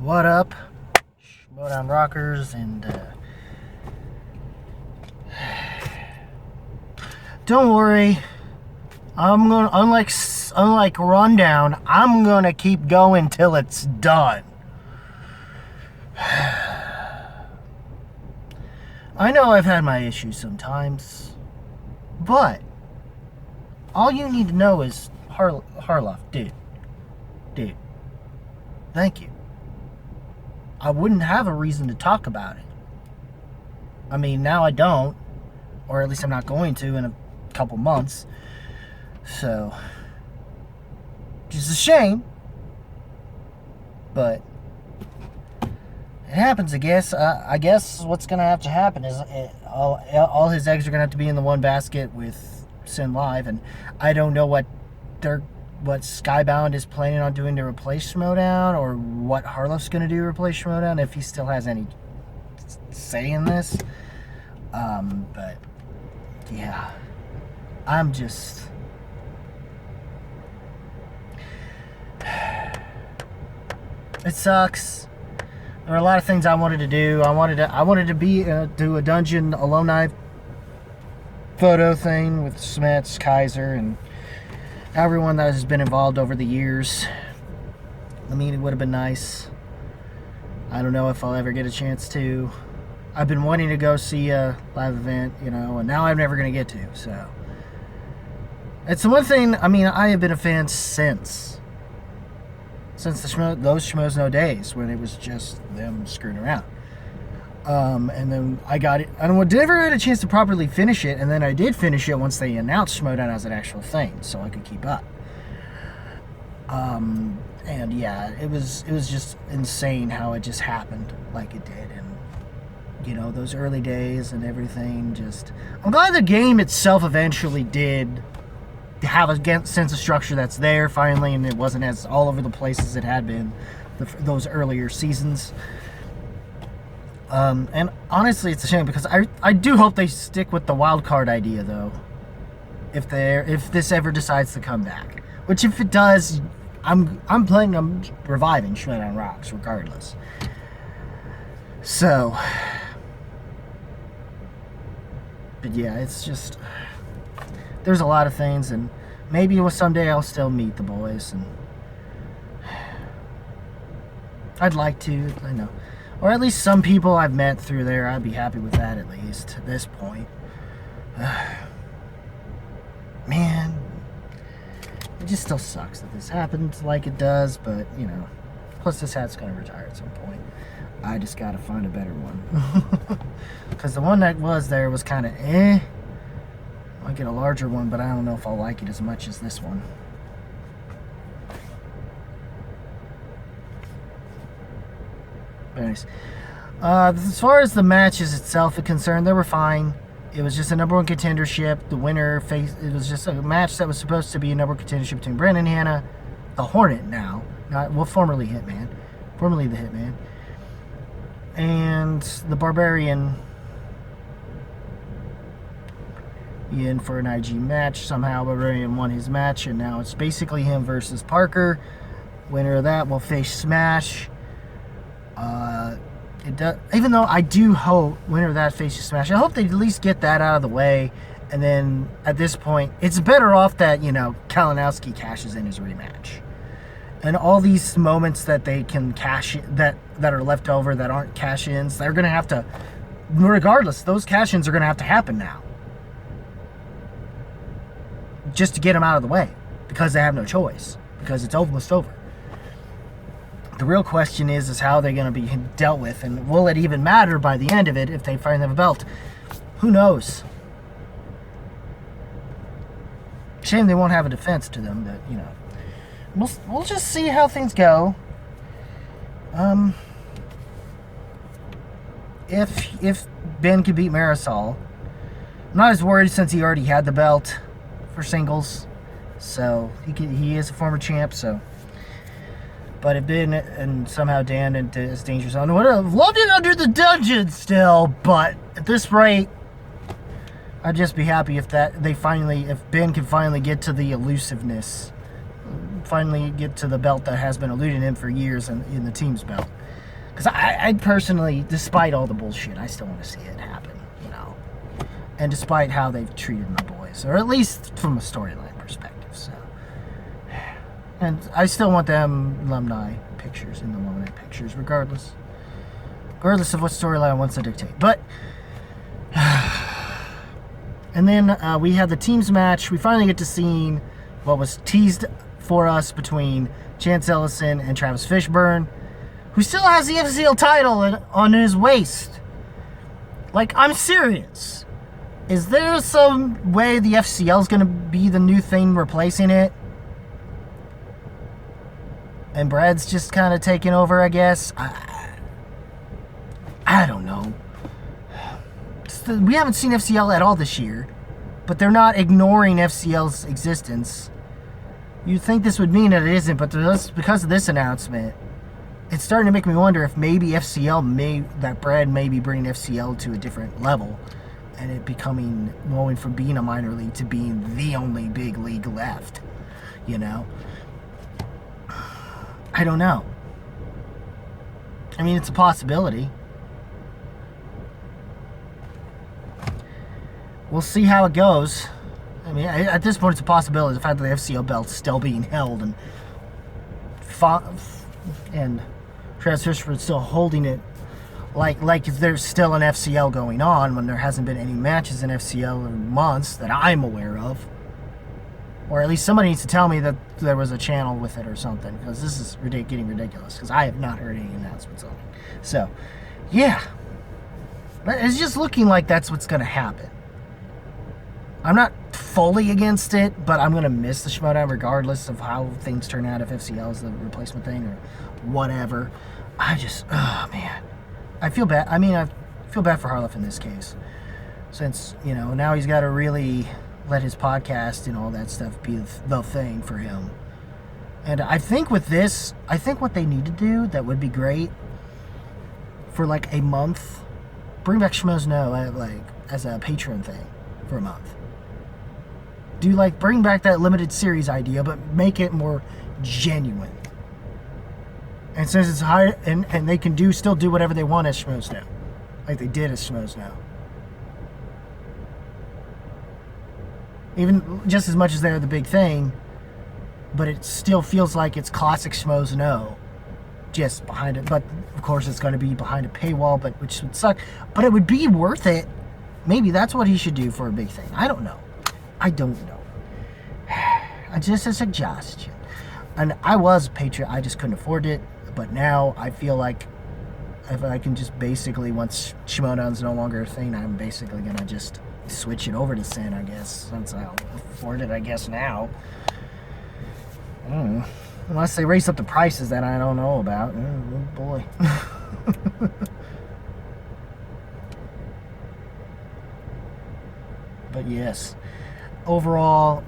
What up, Schmoedown rockers, and don't worry, I'm gonna unlike Rundown, I'm gonna keep going till it's done. I know I've had my issues sometimes, but all you need to know is Harloff, dude, thank you. I wouldn't have a reason to talk about it. I mean, now I don't, or at least I'm not going to in a couple months. So, just a shame, but it happens, I guess. I guess what's going to have to happen is all his eggs are going to have to be in the one basket with Sin Live, and I don't know what Skybound is planning on doing to replace Schmoedown, or what Harloff's going to do to replace Schmoedown, if he still has any say in this. But yeah, I'm just... It sucks. There were a lot of things I wanted to do. I wanted to do a dungeon alumni photo thing with Smets, Kaiser, and everyone that has been involved over the years. I mean, it would have been nice. I don't know if I'll ever get a chance to. I've been wanting to go see a live event, and now I'm never going to get to. So it's the one thing. I mean, I have been a fan since those Schmoes No days, when it was just them screwing around. And then I got it. I never had a chance to properly finish it, and then I did finish it once they announced Schmoedown as an actual thing, so I could keep up. And yeah, it was just insane how it just happened like it did, and those early days and everything. I'm glad the game itself eventually did have a sense of structure that's there finally, and it wasn't as all over the place as it had been those earlier seasons. And honestly, it's a shame, because I do hope they stick with the wild card idea, though. If this ever decides to come back, which if it does, I'm reviving Schmoedown Rocks regardless. So, but yeah, it's just, there's a lot of things, and maybe someday I'll still meet the boys, and I'd like to, I know. Or at least some people I've met through there. I'd be happy with that, at least, at this point. Man, it just still sucks that this happened like it does, but, plus this hat's going to retire at some point. I just got to find a better one. Because the one that was there was kind of eh. I might get a larger one, but I don't know if I'll like it as much as this one. Anyways, as far as the matches itself are concerned, they were fine. It was just a number one contendership. The winner it was just a match that was supposed to be a number one contendership between Brandon Hanna, the Hornet now, formerly the Hitman, and the Barbarian in for an IG match. Somehow Barbarian won his match, and now it's basically him versus Parker. Winner of that will face Smash. It does, even though I do hope winner of that faces Smash. I hope they at least get that out of the way, and then at this point, it's better off that Kalinowski cashes in his rematch, and all these moments that they can cash in, that are left over that aren't cash-ins, they're gonna have to, regardless, those cash-ins are gonna have to happen now, just to get them out of the way, because they have no choice, because it's almost over. The real question is how they're going to be dealt with, and will it even matter by the end of it if they finally have a belt? Who knows? Shame they won't have a defense to them, but we'll just see how things go. If Ben can beat Marisol, I'm not as worried since he already had the belt for singles, so he is a former champ, so. But if Ben and somehow Dan into his danger zone, I would have loved it under the dungeon still, but at this rate, I'd just be happy if Ben can finally get to the elusiveness, finally get to the belt that has been eluding him for years in the team's belt. Because I personally, despite all the bullshit, I still want to see it happen, you know. And despite how they've treated my boys, or at least from a storyline perspective, so. And I still want them alumni pictures in the alumni pictures, regardless of what storyline wants to dictate. But, and then we had the teams match. We finally get to see what was teased for us between Chance Ellison and Travis Fishburne, who still has the FCL title on his waist. Like, I'm serious. Is there some way the FCL is going to be the new thing replacing it? And Brad's just kind of taking over, I guess. I don't know. We haven't seen FCL at all this year, but they're not ignoring FCL's existence. You'd think this would mean that it isn't, but because of this announcement, it's starting to make me wonder if maybe that Brad may be bringing FCL to a different level, and it going from being a minor league to being the only big league left, you know? I don't know. I mean, it's a possibility. We'll see how it goes. I mean, at this point, it's a possibility. The fact that the FCL belt's still being held and Travis Fishburne's still holding it like there's still an FCL going on when there hasn't been any matches in FCL in months that I'm aware of. Or at least somebody needs to tell me that there was a channel with it or something, because this is getting ridiculous, because I have not heard any announcements on it. So, yeah. But it's just looking like that's what's going to happen. I'm not fully against it, but I'm going to miss the Schmoedown regardless of how things turn out, if FCL is the replacement thing or whatever. Oh man. I feel bad. I mean, I feel bad for Harloff in this case. Since, you know, now he's got to really let his podcast and all that stuff be the thing for him. And I think with this, what they need to do that would be great for like a month, bring back Schmoedown like as a Patreon thing for a month. Bring back that limited series idea, but make it more genuine. And since it's high, and they can still do whatever they want as Schmoedown, like they did as Schmoedown. Even just as much as they're the big thing, but it still feels like it's classic Schmoedown, just behind it. But of course, it's going to be behind a paywall, which would suck. But it would be worth it. Maybe that's what he should do for a big thing. I don't know. Just a suggestion. And I was a Patriot. I just couldn't afford it. But now I feel like if I can just basically, once Schmoedown's no longer a thing, I'm basically going to just switch it over to Sin, I guess, since I'll afford it, I guess, now. I don't know. Unless they raise up the prices that I don't know about. Oh, boy. But yes. Overall,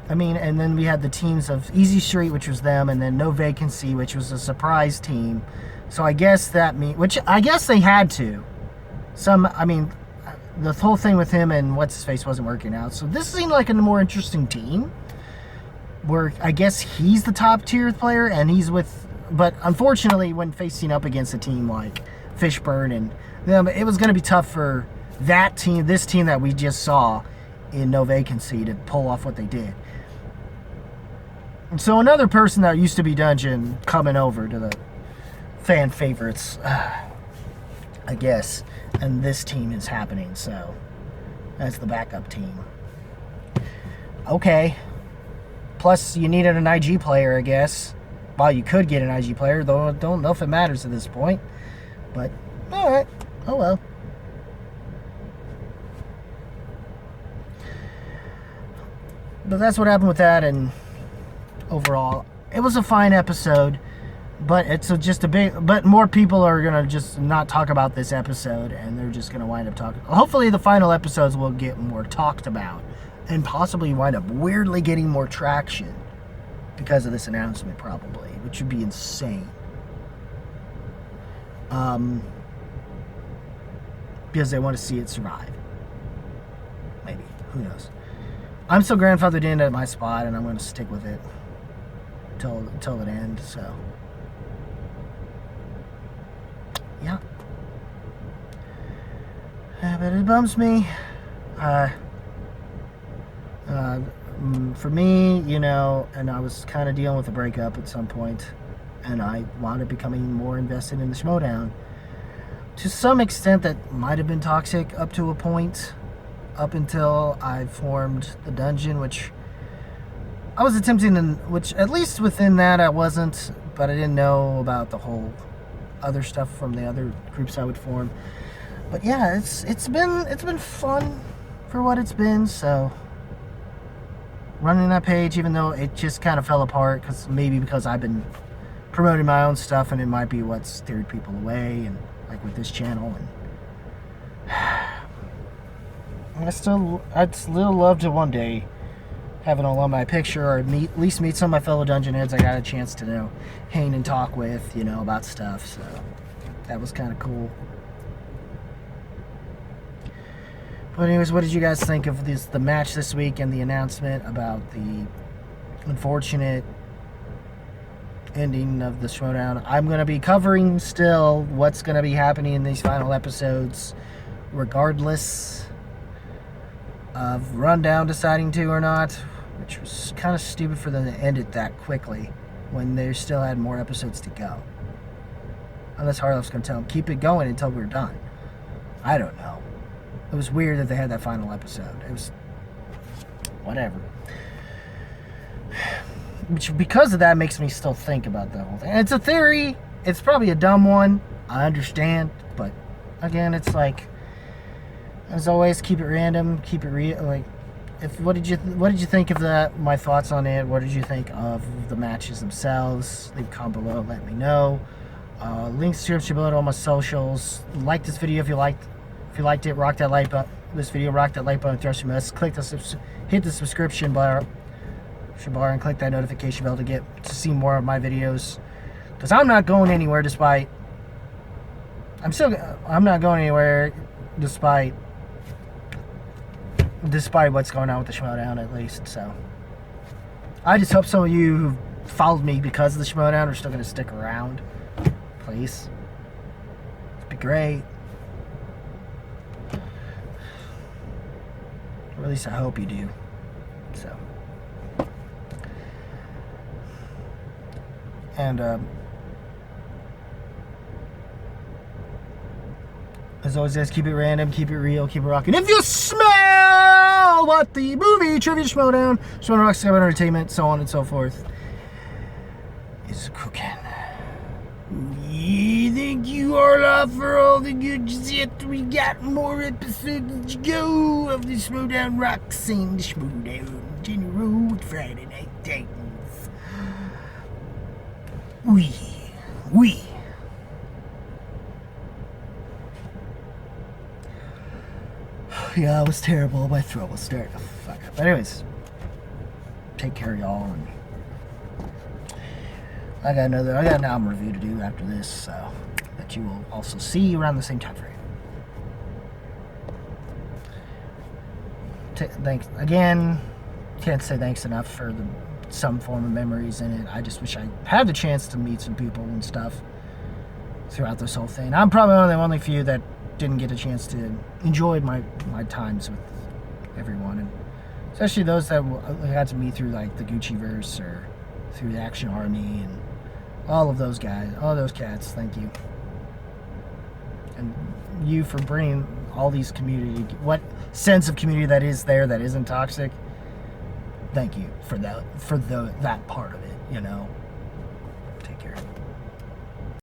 I mean, and then we had the teams of Easy Street, which was them, and then No Vacancy, which was a surprise team. So I guess which I guess they had to. The whole thing with him and What's-His-Face wasn't working out. So this seemed like a more interesting team, where I guess he's the top tier player, and but unfortunately, when facing up against a team like Fishburne and them, it was going to be tough for this team that we just saw in No Vacancy to pull off what they did. And so another person that used to be Dungeon coming over to the fan favorites, I guess, and this team is happening, so that's the backup team. Okay. Plus, you needed an IG player, I guess. Well, you could get an IG player, though I don't know if it matters at this point. But, alright. Oh well. But that's what happened with that, and overall, it was a fine episode, but but more people are going to just not talk about this episode, and they're just going to wind up talking. Hopefully the final episodes will get more talked about, and possibly wind up weirdly getting more traction because of this announcement, probably, which would be insane. Because they want to see it survive. Maybe. Who knows? I'm still grandfathered in at my spot, and I'm going to stick with it until it ends, so. But it bums me. For me, you know, and I was kind of dealing with a breakup at some point, and I wound up becoming more invested in the Schmoedown. To some extent, that might have been toxic up to a point, up until I formed the dungeon, which I was attempting to, which at least within that I wasn't, but I didn't know about the whole other stuff from the other groups I would form. But yeah, it's been fun for what it's been. So running that page, even though it just kind of fell apart, because I've been promoting my own stuff, and it might be what steered people away, and like with this channel, and I'd still love to one day have an alumni picture, or at least meet some of my fellow dungeon heads I got a chance to, you know, hang and talk with, you know, about stuff. So that was kind of cool. But anyways, what did you guys think of the match this week and the announcement about the unfortunate ending of the Schmoedown? I'm going to be covering still what's going to be happening in these final episodes, regardless of Rundown deciding to or not, which was kind of stupid for them to end it that quickly when they still had more episodes to go. Unless Harlow's going to tell them, keep it going until we're done. I don't know. It was weird that they had that final episode. It was whatever. Which, because of that, makes me still think about the whole thing. And it's a theory. It's probably a dumb one. I understand. But again, it's like, as always, keep it random. Keep it real. Like, what did you think of that? My thoughts on it. What did you think of the matches themselves? Leave a comment below. Let me know. Links description below to all my socials. Like this video if you liked. If you liked it, rock that like button. This video, rock that like button, throw some nuts. Hit the subscription bar and click that notification bell to see more of my videos. Because I'm not going anywhere despite what's going on with the Schmoedown, at least. So I just hope some of you who followed me because of the Schmoedown are still going to stick around. Please. It'd be great. Or at least I hope you do. So. And, as always, guys, keep it random, keep it real, keep it rocking. If you smell what the movie Trivia Schmoedown, Schmoedown Rock Sky Entertainment, so on and so forth, is cooking. Thank you all for all the good shit. We got more episodes to go of the Schmoedown Rock Scene, the Schmoedown General with Friday Night Titans. We. Yeah, it was terrible. My throat was starting to fuck up. But anyways, take care, y'all. And I got an album review to do after this, so that you will also see around the same time frame. Thanks again. Can't say thanks enough for some form of memories in it. I just wish I had the chance to meet some people and stuff throughout this whole thing. I'm probably one of the only few that didn't get a chance to enjoy my times with everyone, and especially those that I got to meet through like the Gucciverse or through the Action Army and all of those guys, all those cats. Thank you, and you for bringing all these community, what sense of community that is there that isn't toxic. Thank you for that part of it, you know.